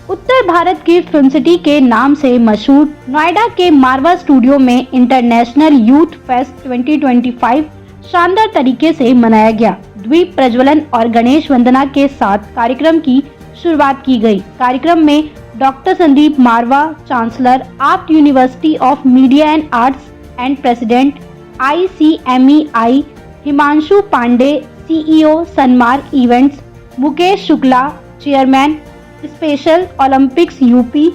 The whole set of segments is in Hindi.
उत्तर भारत की फिल्म सिटी के नाम से मशहूर नोएडा के मारवा स्टूडियो में इंटरनेशनल यूथ फेस्ट 2025 शानदार तरीके से मनाया गया। द्वीप प्रज्वलन और गणेश वंदना के साथ कार्यक्रम की शुरुआत की गई। कार्यक्रम में doctor Sandeep Marwah, chancellor art university of media and arts and president ICMEI, Himanshu Pandey, CEO Sunmark events, Mukesh Shukla, chairman Special Olympics UP,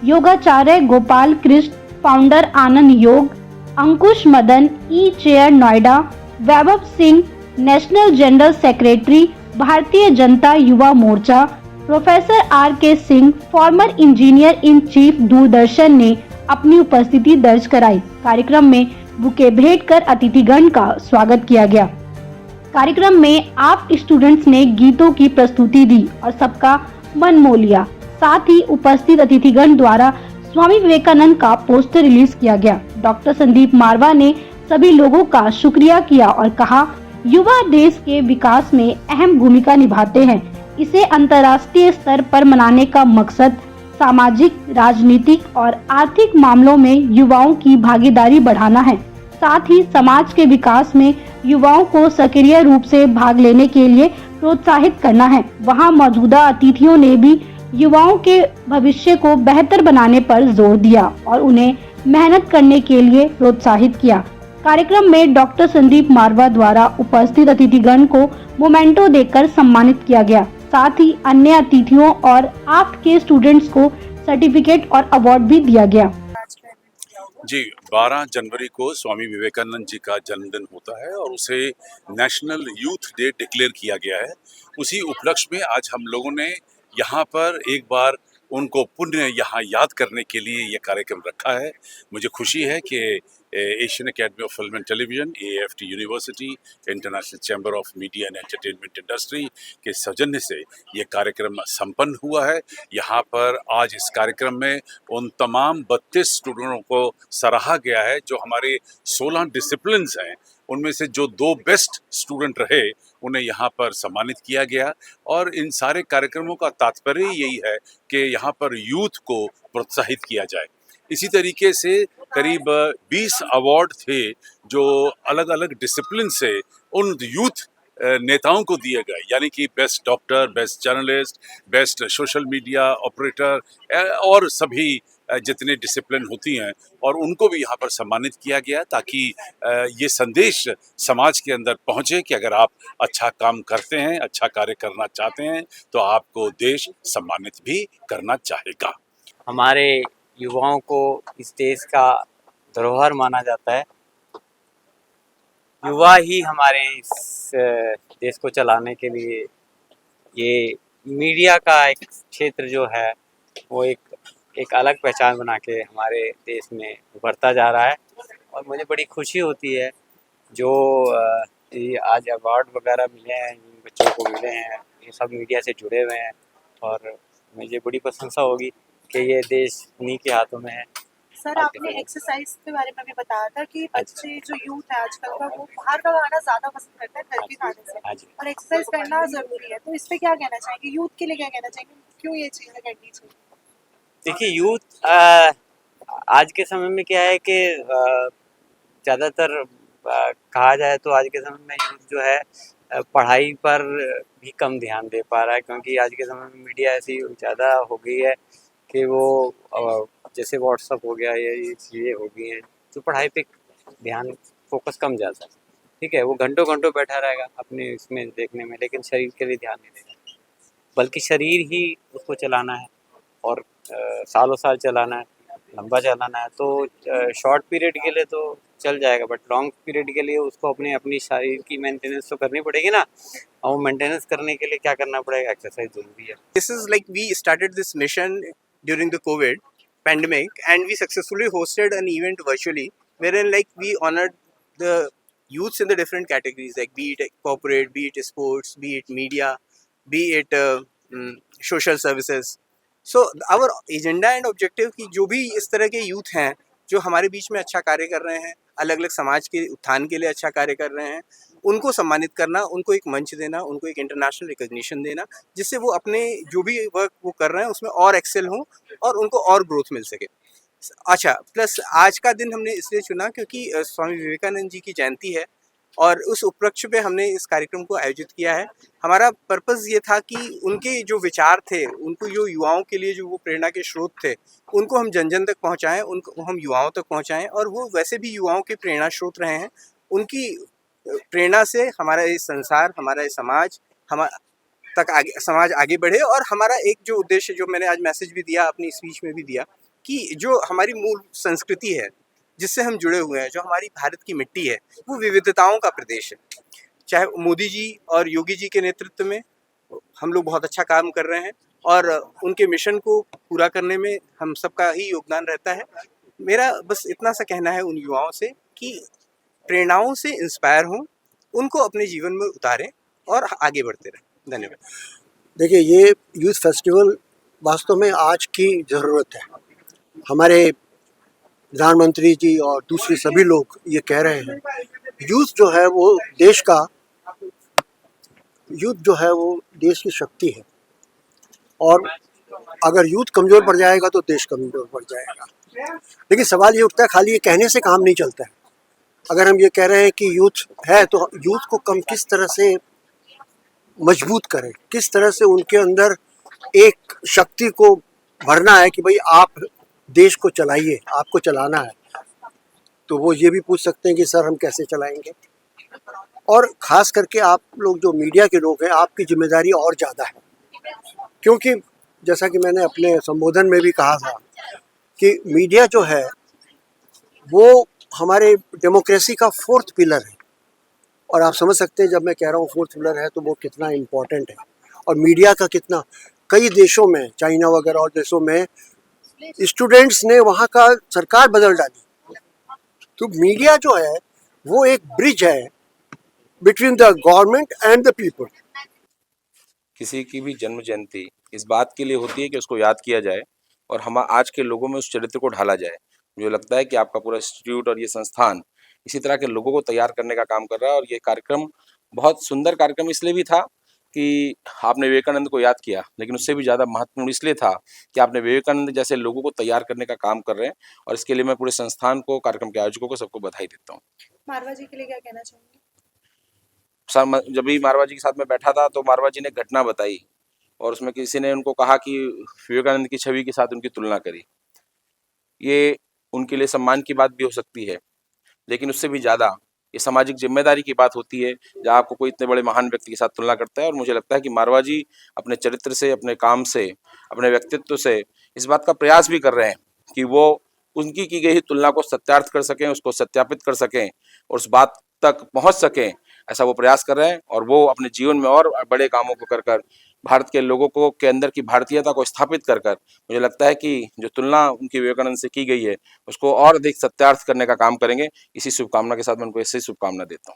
योगाचार्य Gopal Krishna, founder Anand Yog, Ankush Madan, chair Noida, Vaibhav Singh, national general secretary Bharatiya Janata Yuva Morcha, professor RK Singh, former engineer in chief Doordarshan ने अपनी उपस्थिति दर्ज कराई। कार्यक्रम में बुके भेंट कर अतिथिगण का स्वागत किया गया। कार्यक्रम में आप स्टूडेंट्स ने गीतों की प्रस्तुति दी और सबका मन मोह लिया। साथ ही उपस्थित अतिथिगण द्वारा स्वामी विवेकानंद का पोस्टर रिलीज किया गया। डॉक्टर संदीप मारवा ने सभी लोगों का शुक्रिया किया और कहा, युवा देश के विकास में अहम भूमिका निभाते हैं। इसे अंतर्राष्ट्रीय स्तर पर मनाने का मकसद सामाजिक, राजनीतिक और आर्थिक मामलों में युवाओं की भागीदारी बढ़ाना है। साथ ही समाज के विकास में युवाओं को सक्रिय रूप से भाग लेने के लिए प्रोत्साहित करना है। वहां मौजूदा अतिथियों ने भी युवाओं के भविष्य को बेहतर बनाने पर जोर दिया और उन्हें मेहनत करने के लिए प्रोत्साहित किया। कार्यक्रम में डॉक्टर संदीप मारवा द्वारा उपस्थित अतिथिगण को मोमेंटो देकर सम्मानित किया गया। साथ ही अन्य अतिथियों और आर्ट के स्टूडेंट्स को सर्टिफिकेट और अवार्ड भी दिया गया। जी, 12 जनवरी को स्वामी विवेकानंद जी का जन्मदिन होता है और उसे नेशनल यूथ डे डिक्लेयर किया गया है। उसी उपलक्ष्य में आज हम लोगों ने यहाँ पर एक बार उनको पुण्य यहाँ याद करने के लिए ये कार्यक्रम रखा है। मुझे खुशी है कि Asian academy of film and television, AFT university, international chamber of media and entertainment industry के सौजन्य से ये कार्यक्रम संपन्न हुआ है। यहाँ पर आज इस कार्यक्रम में उन तमाम 32 स्टूडेंटों को सराहा गया है जो हमारे 16 डिसिप्लिन्स हैं, उनमें से जो 2 बेस्ट स्टूडेंट रहे उन्हें यहाँ पर सम्मानित किया गया। और इन सारे कार्यक्रमों का तात्पर्य यही है कि यहाँ पर यूथ को प्रोत्साहित किया जाए। इसी तरीके से करीब 20 अवार्ड थे जो अलग अलग डिसिप्लिन से उन यूथ नेताओं को दिए गए, यानी कि best doctor, best journalist, best social media operator और सभी जितने डिसिप्लिन होती हैं, और उनको भी यहाँ पर सम्मानित किया गया ताकि ये संदेश समाज के अंदर पहुँचे कि अगर आप अच्छा काम करते हैं, अच्छा कार्य करना चाहते हैं तो आपको देश सम्मानित भी करना चाहेगा। हमारे युवाओं को इस देश का धरोहर माना जाता है। युवा ही हमारे इस देश को चलाने के लिए ये मीडिया का एक क्षेत्र जो है वो एक अलग पहचान बना के हमारे देश में उभरता जा रहा है। और मुझे बड़ी खुशी होती है जो ये आज अवार्ड वगैरह मिले हैं, इन बच्चों को मिले हैं, ये सब मीडिया से जुड़े हुए हैं और मुझे बड़ी प्रशंसा होगी कि ये देश उन्हीं के हाथों में है। सर, आपने एक्सरसाइज के बारे में भी बताया था कि बच्चे जो यूथ है आजकल का वो बाहर का खाना ज़्यादा पसंद करता है घर के खाने से, और एक्सरसाइज करना ज़रूरी है। तो इस पे क्या कहना चाहेंगे, यूथ के लिए क्या कहना चाहेंगे, क्यों ये चीज़ें करनी चाहिए? देखिए, यूथ आज के समय में क्या है कि ज़्यादातर कहा जाए तो आज के समय में यूथ जो है पढ़ाई पर भी कम ध्यान दे पा रहा है, क्योंकि आज के समय में मीडिया ऐसी ज़्यादा हो गई है कि वो जैसे व्हाट्सअप हो गया या ये चीज़ें हो गई हैं तो पढ़ाई पे ध्यान फोकस कम जाता है। ठीक है, वो घंटों घंटों बैठा रहेगा अपने इसमें देखने में, लेकिन शरीर के लिए ध्यान नहीं देगा, बल्कि शरीर ही उसको चलाना है और सालों साल चलाना है, लंबा चलाना है। तो शॉर्ट पीरियड के लिए तो चल जाएगा, बट लॉन्ग पीरियड के लिए उसको अपनी शरीर की मेंटेनेंस तो करनी पड़ेगी ना। और वो मेंटेनेंस करने के लिए क्या करना पड़ेगा, एक्सरसाइज जरूरी है। This is like we started this mission during the COVID pandemic, and we successfully hosted an event virtually, wherein like we honored the youths in the different categories, like be it corporate, be it sports, be it media, be it social services. So our agenda and objective कि जो भी इस तरह के youth हैं जो हमारे बीच में अच्छा कार्य कर रहे हैं, अलग अलग समाज के उत्थान के लिए अच्छा कार्य कर रहे हैं, उनको सम्मानित करना, उनको एक मंच देना, उनको एक इंटरनेशनल रिकॉग्निशन देना, जिससे वो अपने जो भी वर्क वो कर रहे हैं उसमें और एक्सेल हों और उनको और ग्रोथ मिल सके। अच्छा, प्लस आज का दिन हमने इसलिए चुना क्योंकि स्वामी विवेकानंद जी की जयंती है और उस उपलक्ष्य पे हमने इस कार्यक्रम को आयोजित किया है। हमारा पर्पज़ ये था कि उनके जो विचार थे, उनको जो युवाओं के लिए जो वो प्रेरणा के स्रोत थे, उनको हम जन-जन तक पहुँचाएँ, उनको हम युवाओं तक पहुँचाएँ और वो वैसे भी युवाओं के प्रेरणा स्रोत रहे हैं। उनकी प्रेरणा से हमारा ये संसार, हमारा ये समाज समाज आगे बढ़े और हमारा एक जो उद्देश्य जो मैंने आज मैसेज भी दिया, अपनी स्पीच में भी दिया कि जो हमारी मूल संस्कृति है, जिससे हम जुड़े हुए हैं, जो हमारी भारत की मिट्टी है, वो विविधताओं का प्रदेश है। चाहे मोदी जी और योगी जी के नेतृत्व में हम लोग बहुत अच्छा काम कर रहे हैं और उनके मिशन को पूरा करने में हम सबका ही योगदान रहता है। मेरा बस इतना सा कहना है उन युवाओं से कि प्रेरणाओं से इंस्पायर हों, उनको अपने जीवन में उतारें और आगे बढ़ते रहें। धन्यवाद। देखिए, ये यूथ फेस्टिवल वास्तव में आज की ज़रूरत है। हमारे प्रधानमंत्री जी और दूसरे सभी लोग ये कह रहे हैं, यूथ जो है वो देश की शक्ति है और अगर यूथ कमज़ोर पड़ जाएगा तो देश कमज़ोर पड़ जाएगा। लेकिन सवाल ये उठता है, खाली ये कहने से काम नहीं चलता है। अगर हम ये कह रहे हैं कि यूथ है तो यूथ को किस तरह से मजबूत करें, किस तरह से उनके अंदर एक शक्ति को भरना है कि भाई आप देश को चलाइए, आपको चलाना है। तो वो ये भी पूछ सकते हैं कि सर हम कैसे चलाएंगे। और ख़ास करके आप लोग जो मीडिया के लोग हैं, आपकी जिम्मेदारी और ज़्यादा है, क्योंकि जैसा कि मैंने अपने संबोधन में भी कहा था कि मीडिया जो है वो हमारे डेमोक्रेसी का फोर्थ पिलर है। और आप समझ सकते हैं जब मैं कह रहा हूँ फोर्थ पिलर है तो वो कितना इम्पोर्टेंट है। और मीडिया का कितना, कई देशों में, चाइना वगैरह और देशों में स्टूडेंट्स ने वहाँ का सरकार बदल डाली। तो मीडिया जो है वो एक ब्रिज है between the government and the people. किसी की भी जन्म जयंती इस बात के लिए होती है कि उसको याद किया जाए और हम आज के लोगों में उस चरित्र को ढाला जाए। मुझे लगता है कि आपका पूरा इंस्टीट्यूट और ये संस्थान इसी तरह के लोगों को तैयार करने का काम कर रहा है और ये कार्यक्रम बहुत सुंदर कार्यक्रम इसलिए भी था कि आपने विवेकानंद को याद किया, लेकिन उससे भी ज़्यादा महत्वपूर्ण इसलिए था कि आपने विवेकानंद जैसे लोगों को तैयार करने का काम कर रहे हैं और इसके लिए मैं पूरे संस्थान को, कार्यक्रम के आयोजकों को, सबको बधाई देता हूँ। मारवा जी के लिए क्या कहना चाहेंगे? जब भी मारवा जी के साथ में बैठा था तो मारवा जी ने घटना बताई और उसमें किसी ने उनको कहा कि विवेकानंद की छवि के साथ उनकी तुलना करी। ये उनके लिए सम्मान की बात भी हो सकती है, लेकिन उससे भी ज़्यादा ये सामाजिक जिम्मेदारी की बात होती है जब आपको कोई इतने बड़े महान व्यक्ति के साथ तुलना करता है। और मुझे लगता है कि मारवा जी अपने चरित्र से, अपने काम से, अपने व्यक्तित्व से इस बात का प्रयास भी कर रहे हैं कि वो उनकी की गई तुलना को सत्यार्थ कर सकें, उसको सत्यापित कर सकें और उस बात तक पहुंच सकें, ऐसा वो प्रयास कर रहे हैं। और वो अपने जीवन में और बड़े कामों को कर कर भारत के लोगों को के अंदर की भारतीयता को स्थापित कर कर मुझे लगता है कि जो तुलना उनकी विवेकानंद से की गई है उसको और अधिक सत्यार्थ करने का काम करेंगे। इसी शुभकामना के साथ मैं उनको ऐसे ही शुभकामना देता हूँ।